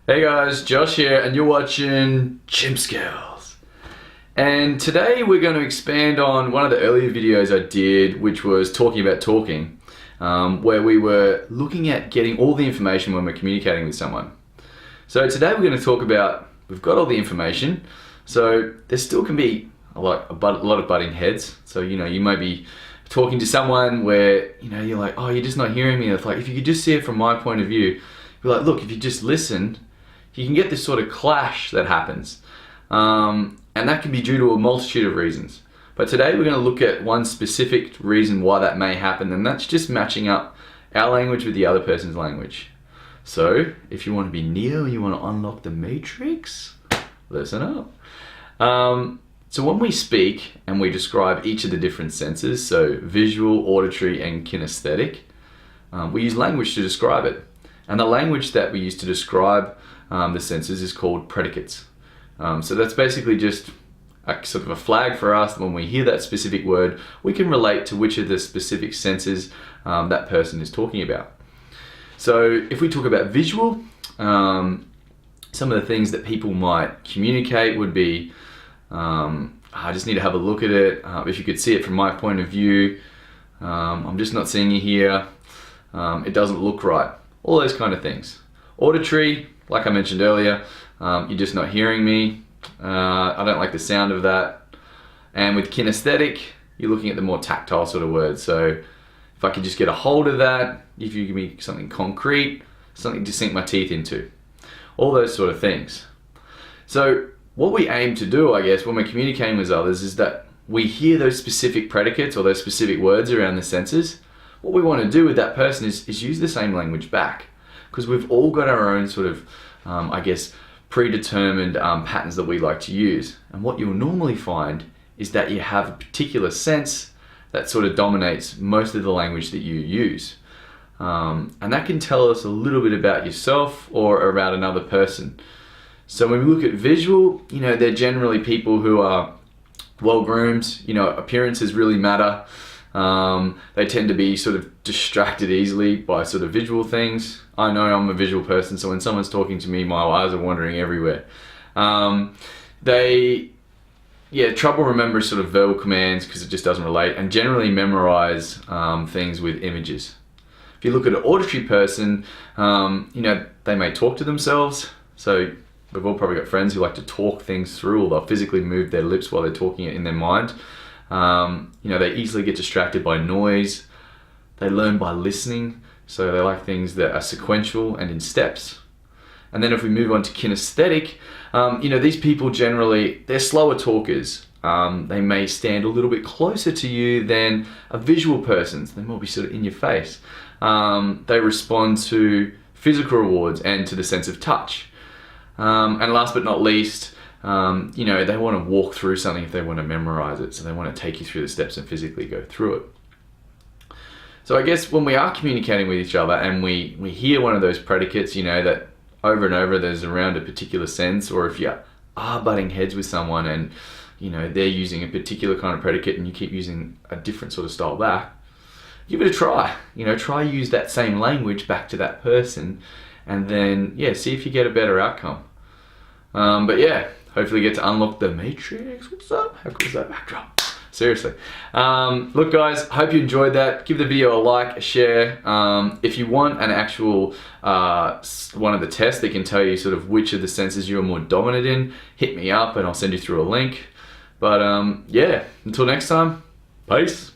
Hey guys, Josh here, and you're watching Chimp Skills. And today we're going to expand on one of the earlier videos I did, which was talking about talking, where we were looking at getting all the information when we're communicating with someone. So today we're going to talk about, we've got all the information, so there still can be a lot of butting heads. So, you might be talking to someone where, you're like, oh, you're just not hearing me. It's like, if you could just see it from my point of view, you're like, look, if you just listen, you can get this sort of clash that happens. And that can be due to a multitude of reasons. But today we're going to look at one specific reason why that may happen, and that's just matching up our language with the other person's language. So, if you want to be Neo and you want to unlock the matrix, listen up. So when we speak and we describe each of the different senses, so visual, auditory, and kinesthetic, we use language to describe it. And the language that we use to describe the senses is called predicates. So that's basically just a sort of a flag for us that when we hear that specific word, we can relate to which of the specific senses that person is talking about. So if we talk about visual, some of the things that people might communicate would be, I just need to have a look at it. If you could see it from my point of view, I'm just not seeing you here. It doesn't look right. All those kind of things. Auditory, like I mentioned earlier, you're just not hearing me. I don't like the sound of that. And with kinesthetic, you're looking at the more tactile sort of words. So if I could just get a hold of that, if you give me something concrete, something to sink my teeth into. All those sort of things. So what we aim to do, I guess, when we're communicating with others is that we hear those specific predicates or those specific words around the senses. What we want to do with that person is use the same language back, because we've all got our own sort of, I guess, predetermined patterns that we like to use. And what you'll normally find is that you have a particular sense that sort of dominates most of the language that you use. And that can tell us a little bit about yourself or about another person. So when we look at visual, they're generally people who are well-groomed, appearances really matter. They tend to be sort of distracted easily by sort of visual things. I know I'm a visual person, so when someone's talking to me, my eyes are wandering everywhere. Trouble remembering sort of verbal commands because it just doesn't relate, and generally memorize things with images. If you look at an auditory person, they may talk to themselves. So we've all probably got friends who like to talk things through, or they'll physically move their lips while they're talking it in their mind. They easily get distracted by noise. They learn by listening, so they like things that are sequential and in steps. And then if we move on to kinesthetic, these people generally, they're slower talkers. They may stand a little bit closer to you than a visual person. So they might be sort of in your face. They respond to physical rewards and to the sense of touch. And last but not least, they want to walk through something if they want to memorize it. So they want to take you through the steps and physically go through it. So I guess when we are communicating with each other and we hear one of those predicates, that over and over there's around a particular sense, or if you are butting heads with someone and, they're using a particular kind of predicate and you keep using a different sort of style back, give it a try. Try use that same language back to that person and then, see if you get a better outcome. Hopefully get to unlock the matrix. What's up? How cool is that backdrop? Seriously. Look guys, hope you enjoyed that. Give the video a like, a share. If you want an actual one of the tests that can tell you sort of which of the senses you're more dominant in, hit me up and I'll send you through a link. But until next time, peace.